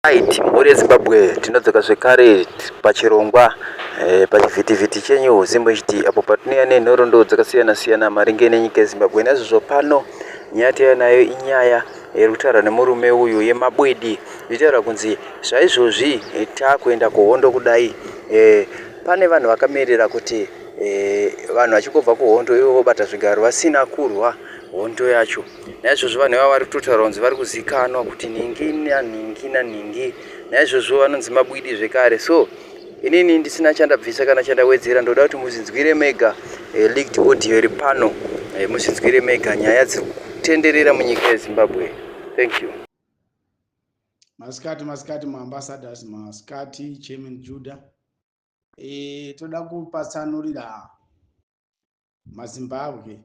Muri Zimbabwe tinodzoka zvekare pachirongwa pachivhitivhiti chenyu zimbwe apo patinouya nenhoroondo dzakasiyana-siyana maringe nenyika yeZimbabwe. Naizvozvo pano nyaya tayanayo inyaya irikutaura nemurume uyu yemabwidi, ichitaura kunzi zvaizvozvi taakuenda kuhondo kudai. Pane vanhu vakamirira kuti vanhu vachingobva kuhondo ivo vobata zvigaro vasina kurwa hondo yacho. Naizvozvo vanhu ava vari kutotaura kunzi vari kuzikanwa kuti ningi naningi. Naizvozvo vanonzi mabwidi zvekare. So inini ndisina chandabvisa kana chandawedzera, ndoda kuti muzinzwire mega leaked audio iri pano, muzinzwire mega nyaya dziri kutenderera munyika yeZimbabwe. Thank you. Masikati maambassadors, masikati chairman Judah. Toda kupatsanurira maZimbabwe,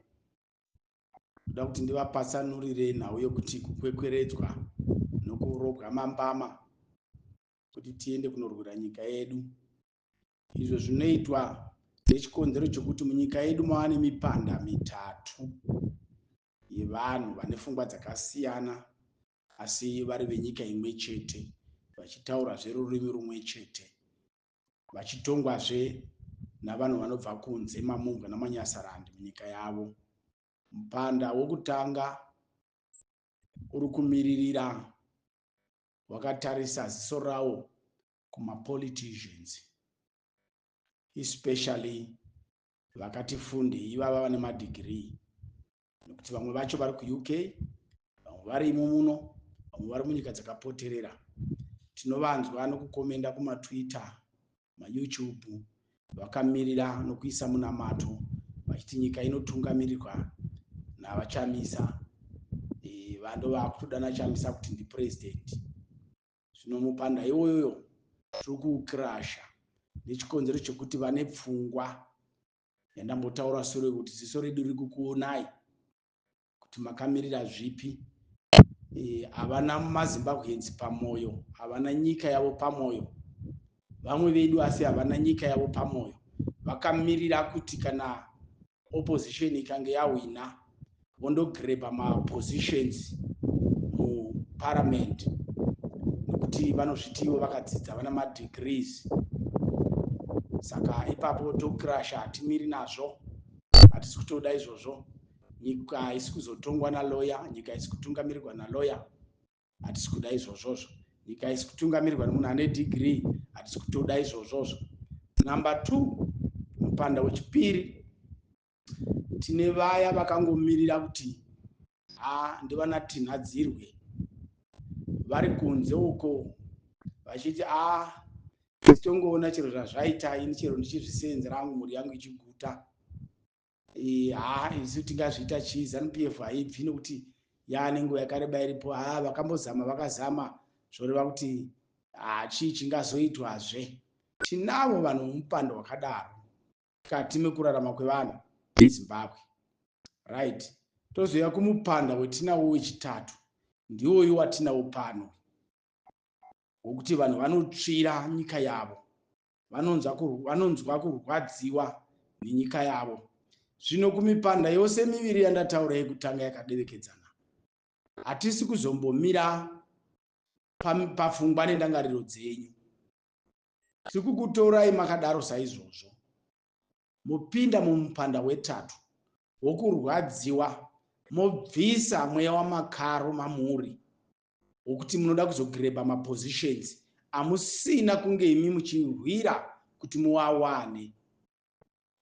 toda kuti ndivapatsanurire nhau yokuti kukwekweredzwa nokurobwa mambama kuti tiende kunorwira nyika yedu. Izvo zvinoitwa nechikonzero chokuti munyika yedu mava nemipanda mitatu yevanhu vane pfungwa dzakasiyana asi vari venyika imwe chete, vachitaurazve rurimi rumwe chete, vachitongwazve navanhu vanobva kunze mamunga namanyasarandi munyika yavo. Mupanda wokutanga uri kumiririra wakatarisa ziso rawo kumapoliticians, especially vakati fundei ivava vane madhigirii, nekuti vamwe vacho vari kuUK, vamwe vari imo muno, vamwe vari munyika dzakapoterera. Tinovanzwa nokukomenda kumaTwitter, maYouTube, vakamirira nokuisa munamato vachiti nyika inotungamirirwa navachamisa, vandova kutodana chamisa kuti ndipresident. Zvino mupanda iwoyo tiri kuukrasha nechikonzero chokuti vane pfungwa yandambotaura shure kuti ziso redu riri kukuonai kuti makamirira zvipi. Havana maZimbabweans pamwoyo, havana nyika yavo pamwoyo. Vamwe vedu asi havana nyika yavo pamwoyo. Vakamirira kuti kana opposition ikange yawina vondogrebha mapositions muparliament, nekuti vanozviti ivo vakadzidza, vana madegrees. Saka ipapo tokrasha, hatimiri nazvo, hatisi kutoda izvozvo. Nyika haisi kuzotongwa naloya, nyika haisi kutungamirirwa naloya, hatisi kuda izvozvozvo. Nyika haisi kutungamirirwa nemunhu ane degree, hatisi kutoda izvozvozvo. Number 2, mupanda wechipiri, tine vaya vakangomirira kuti ndivana tinhadzirwe, vari kunze uko vachiti titongoona chero zvazvaita ini chero ndichizvisenzera hangu mhuri yangu ichiguta. Isu tingazviita chii, ZANU-PF haibvi nekuti yaanenguva yakareba iripo. Vakambozama vakazama zvoreva kuti chii chingazoitwazve. Tinavo vanhu vomupanda wakadaro mukati mekurarama kwevanhu veZimbabwe. Right. Tozoya kumupanda wetinawo wechitatu, ndiwoyo watinawo pano, wokuti vanhu vanotsvira nyika yavo, vanonzwa kurwadziwa nenyika yavo. Zvino kumipanda yose miviri yandataura yekutanga yakadevekedzana, hatisi kuzombomira pafungwa nendangariro dzenyu. Tiri kukutorai makadaro saizvozvo, mopinda mumupanda wetatu wokurwadziwa, mobvisa mweya wamakaro mamuri wokuti munoda kuzogrebha mapositions amusina kunge imi muchirwira kuti muwawane,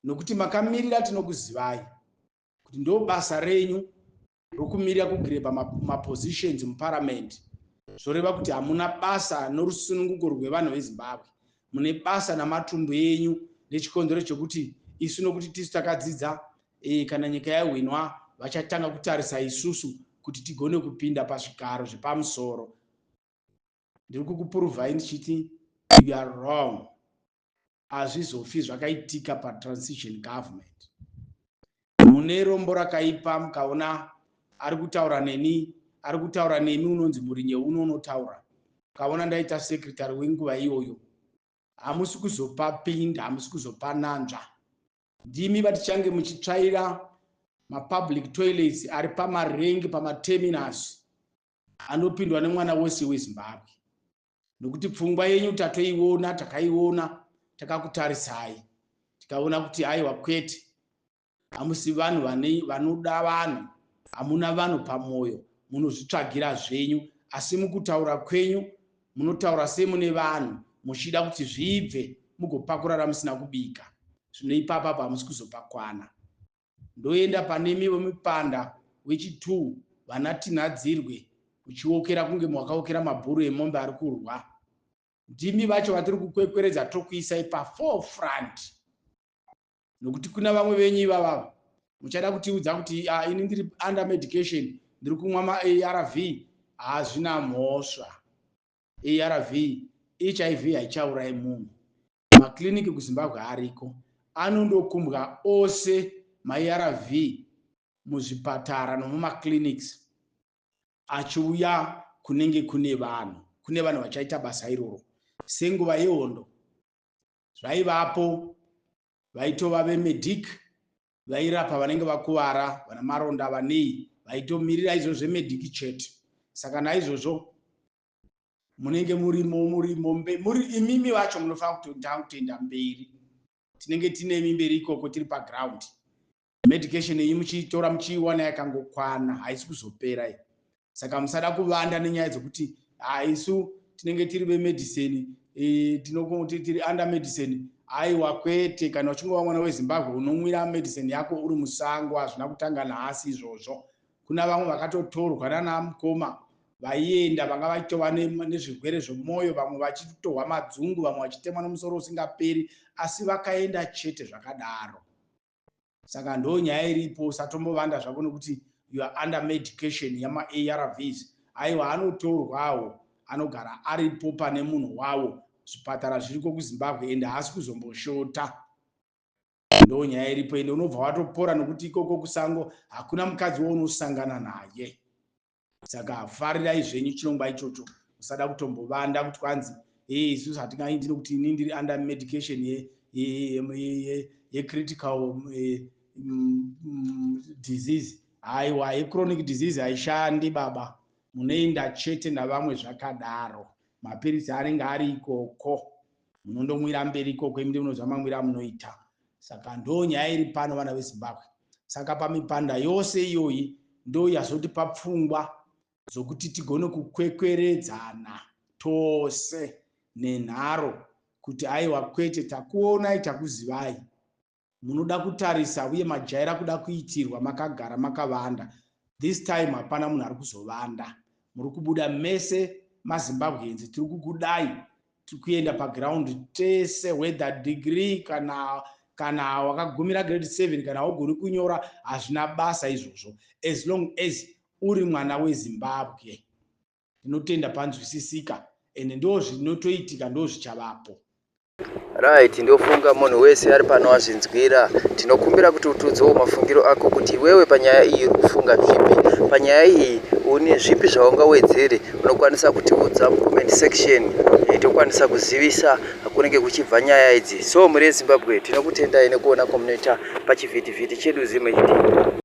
nokuti makamirira tinokuzivai kuti ndo basa renyu rokumirira kugrebha mapositions muparliament. Zvoreva kuti hamuna basa norusununguko rwevanhu veZimbabwe, mune basa namatumbu enyu, nechikonzero chokuti isu nokuti tisu takadzidza, kana nyika yawinwa vachatanga kutarisa isusu kuti tigone kupinda pazvigaro zvepamusoro. Ndiri kukupuruvhai ndichiti you are wrong. Hazvizofi zvakaitika patransition government. Mune rombo rakaipa mukaona ari kutaura nemi unonzi Murinye unotaura. Kaona ndaita secretary wenguva iyoyo. Hamusi kuzopa pinda, hamusi kuzopa nanzva. Ndimi vatichange muchitsvaira mapublic toilets ari pamarengi, pamaterminals anopindwa nemwana wese weZimbabwe. nokuti pfungwa yenyu tatoiona, takaiona, takakutarisai, tikaona kuti aiwa kwete, hamusi vanhu vanoda vanhu, hamuna vanhu pamwoyo, munozvitsvagira zvenyu, asi mukutaura kwenyu munotaura semune vanhu, muchida kuti zvibve mugopakurara musina kubika. Zvino ipapa pamusi kuzopakwana. Ndoenda pane imwe mipanda wechi2 vana tinhadzirwe uchiokera kunge mwakaokera mabhuru emombe ari kurwa. Ndimi vacho vatiri kukwekweredza tokuisai pa4front, nokuti kuna vamwe venyu ivava muchada kutiudza kuti ini ndiri under medication, ndiri kumwa ma-ARV. Hazvina mhosva. ARV, HIV haichaurai munhu. Makliniki kuZimbabwe ariko, anondokumbwa ose ma-ARV muzvipatara nomumakliniki achiuya kunenge kune vanhu vachaita basa iroro. Senguva yehondo zvaivapo vaitova vemedic vairapa vanenge vakuvara, vana maronda, vanei, vaitomirira izvo zvemedic chete. Saka naizvozvo munenge muri imimi vacho munofanira kutoenda mberi. Tinenge tine mimberi ikoko tiri paground. Medication iyi muchitora muchiiwana yakangokwana, haisi kuzopera iyi. Saka musada kuvanda nenyaya dzokuti isu tinenge tiri vemedicine, tiri under medicine. Aiwa kwete, kana uchingova mwana weZimbabwe unomwira medicine yako uri musango, hazvina kutanga nhasi izvozvo. Kuna vamwe vakatotorwa nana mukoma vaienda, vanga vachitova nezvirwere zvemwoyo, vamwe vachitohwa madzungu, vamwe vachitemwa nomusoro usingaperi, asi vakaenda chete zvakadaro. Saka ndo nyaya iripo. Usatombovanda zvako nokuti you are under medication yama-ARVs. Aiwa, anotorwawo, anogara aripo pane munhu wawo. Zvipatara zviriko kuZimbabwe ende haasi kuzomboshota. Ndo nyaya iripo, ende unobva watopora nokuti ikoko kusango hakuna mukadzi waunosangana naye. Saka farirai zvenyu chirongwa ichocho. Usada kutombovanda kuti kwanzi isusu hatingaindi nokuti ini ndiri under medication critical disease. Aiwa, chronic disease haishandi baba. Munoenda chete navamwe zvakadaro. Mapirisi anenge ari ikoko, munondomwira mberi ikoko, imi munozva mamwira munoita. Saka ndo nyaya iri pano vana veZimbabwe. Saka pamipanda yose iyoyi ndo yazotipa pfungwa zokuti tigone kukwekweredzana tose nenharo kuti aiwa kwete, takuonai, takuzivai, munoda kutarisa uye majaira kuda kuitirwa makagara makavanda. This time hapana munhu ari kuzovanda. Muri kubuda mese maZimbabweans, tiri kukudai, tiri kuenda paground tese, whether degree kana wakagumira grade 7 kana ugoni kunyora, hazvina basa izvozvo, as long as uri mwana weZimbabwe. Tinotenda panzwisisika, ende ndo zvinotoitika, ndo zvichavapo. Right, ndofunga munhu wese ari pano azvinzwira. Tinokumbira kuti utudzewo mafungiro ako kuti wewe panyaya iyi uri kufunga zvipi, panyaya iyi une zvipi zvaungawedzere. Unokwanisa kutiudza mucomment section, tokwanisa kuzivisa kunenge kuchibva nyaya idzi. So muri Zimbabwe tinokutendai nekuona komuneta pachivhitivhiti chedu Zimwe HD.